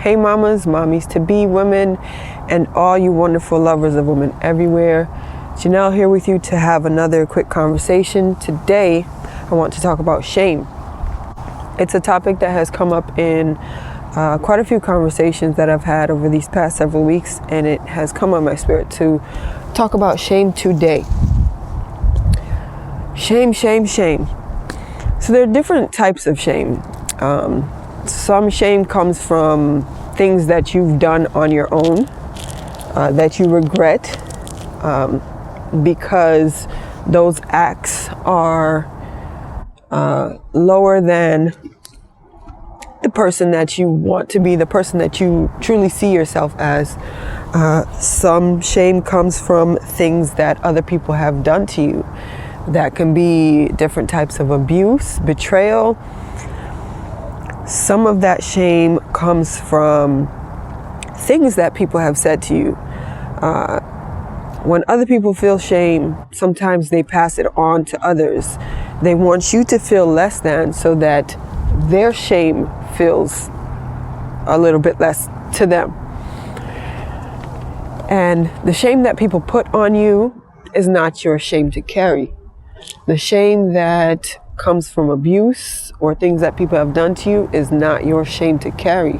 Hey mamas, mommies to be, women, and all you wonderful lovers of women everywhere. Janelle here with you to have another quick conversation. Today, I want to talk about shame. It's a topic that has come up in quite a few conversations that I've had over these past several weeks, and it has come on my spirit to talk about shame today. Shame, shame, shame. So there are different types of shame. Some shame comes from things that you've done on your own, that you regret, because those acts are lower than the person that you want to be, the person that you truly see yourself as. Some shame comes from things that other people have done to you. That can be different types of abuse, betrayal. Some of that shame comes from things that people have said to you. When other people feel shame, sometimes they pass it on to others. They want you to feel less than so that their shame feels a little bit less to them. And the shame that people put on you is not your shame to carry. The shame that comes from abuse or things that people have done to you is not your shame to carry.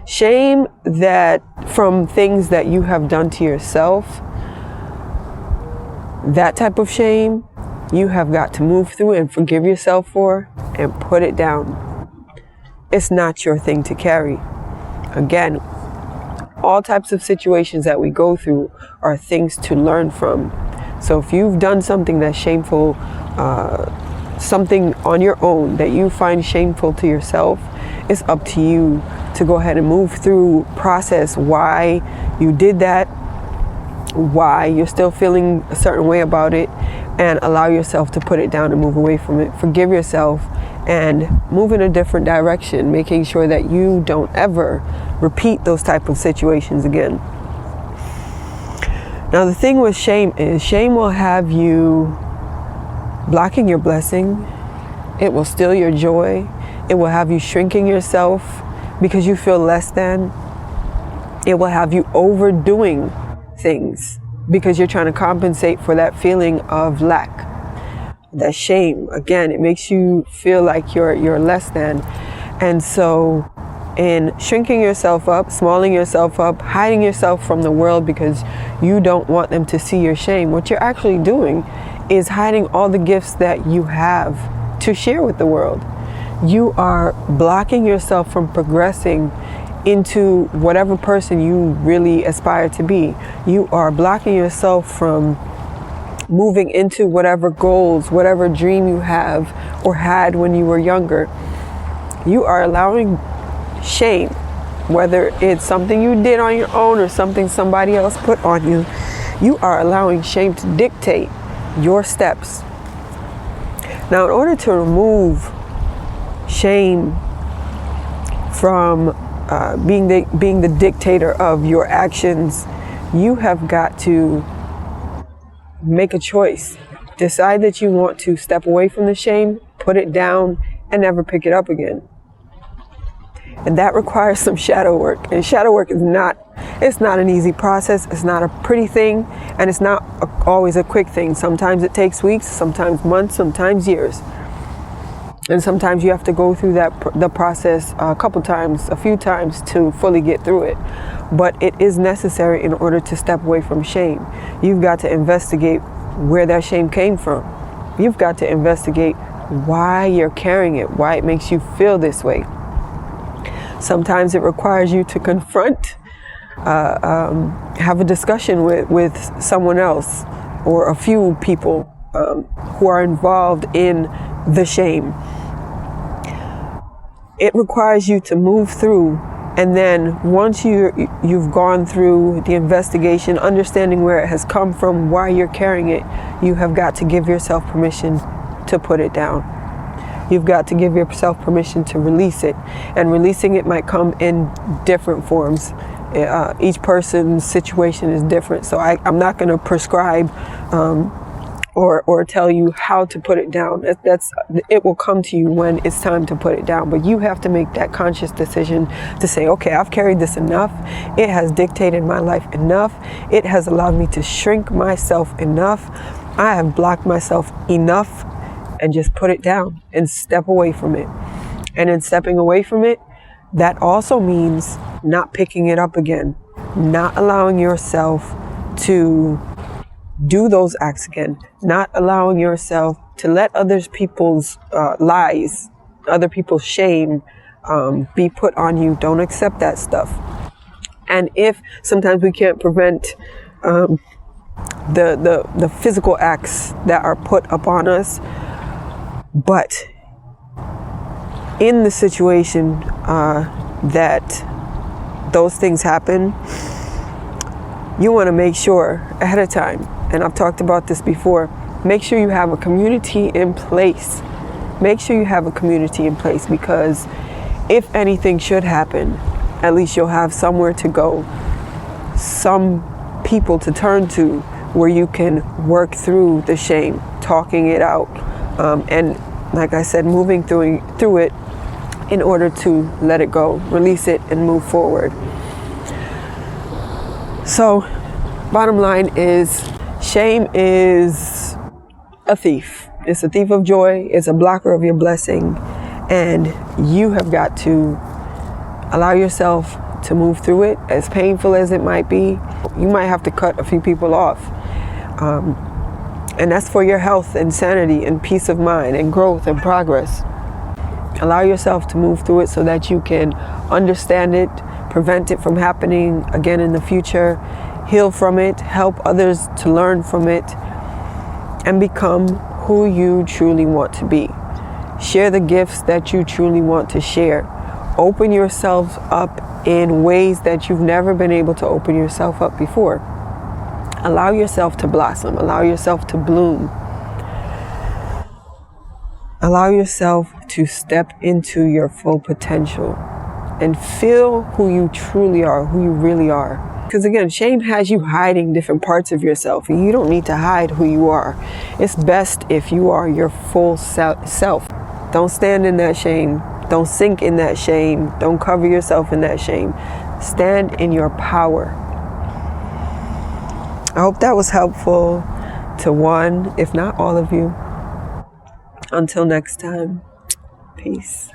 Shame that from things that you have done to yourself, that type of shame, you have got to move through and forgive yourself for and put it down. It's not your thing to carry. Again, all types of situations that we go through are things to learn from. So if you've done something that's shameful, something on your own that you find shameful to yourself, it's up to you to go ahead and move through, process why you did that, why you're still feeling a certain way about it, and allow yourself to put it down and move away from it. Forgive yourself and move in a different direction, making sure that you don't ever repeat those type of situations again. Now the thing with shame is shame will have you blocking your blessing. It will steal your joy. It will have you shrinking yourself because you feel less than. It will have you overdoing things because you're trying to compensate for that feeling of lack. That shame, again, it makes you feel like you're less than. And so in shrinking yourself up, smalling yourself up, hiding yourself from the world because you don't want them to see your shame, what you're actually doing is hiding all the gifts that you have to share with the world. You are blocking yourself from progressing into whatever person you really aspire to be. You are blocking yourself from moving into whatever goals, whatever dream you have or had when you were younger. You are allowing shame, whether it's something you did on your own or something somebody else put on you, you are allowing shame to dictate your steps. Now, in order to remove shame from being the dictator of your actions, you have got to make a choice. Decide that you want to step away from the shame, put it down, and never pick it up again. And that requires some shadow work. And shadow work is not an easy process. It's not a pretty thing. And it's not always a quick thing. Sometimes it takes weeks, sometimes months, sometimes years. And sometimes you have to go through the process a few times to fully get through it. But it is necessary in order to step away from shame. You've got to investigate where that shame came from. You've got to investigate why you're carrying it, why it makes you feel this way. Sometimes it requires you to confront, have a discussion with someone else or a few people who are involved in the shame. It requires you to move through, and then once you've gone through the investigation, understanding where it has come from, why you're carrying it, you have got to give yourself permission to put it down. You've got to give yourself permission to release it, and releasing it might come in different forms. Each person's situation is different, so I'm not going to prescribe or tell you how to put it down. It will come to you when it's time to put it down. But you have to make that conscious decision to say, okay, I've carried this enough. It has dictated my life enough. It has allowed me to shrink myself enough. I have blocked myself enough, and just put it down and step away from it. And in stepping away from it, that also means not picking it up again, not allowing yourself to do those acts again, not allowing yourself to let other people's lies, other people's shame be put on you. Don't accept that stuff. And if sometimes we can't prevent the physical acts that are put upon us, but in the situation that those things happen, you want to make sure ahead of time, and I've talked about this before, make sure you have a community in place. Make sure you have a community in place, because if anything should happen, at least you'll have somewhere to go, some people to turn to where you can work through the shame, talking it out, and like I said, moving through it in order to let it go, release it, and move forward. So, bottom line is, shame is a thief. It's a thief of joy. It's a blocker of your blessing. And you have got to allow yourself to move through it, as painful as it might be. You might have to cut a few people off. And that's for your health and sanity and peace of mind and growth and progress. Allow yourself to move through it so that you can understand it, prevent it from happening again in the future, heal from it, help others to learn from it, and become who you truly want to be. Share the gifts that you truly want to share. Open yourself up in ways that you've never been able to open yourself up before. Allow yourself to blossom. Allow yourself to bloom. Allow yourself to step into your full potential and feel who you truly are, who you really are. Because again, shame has you hiding different parts of yourself, and you don't need to hide who you are. It's best if you are your full self. Don't stand in that shame. Don't sink in that shame. Don't cover yourself in that shame. Stand in your power. I hope that was helpful to one, if not all of you. Until next time, peace.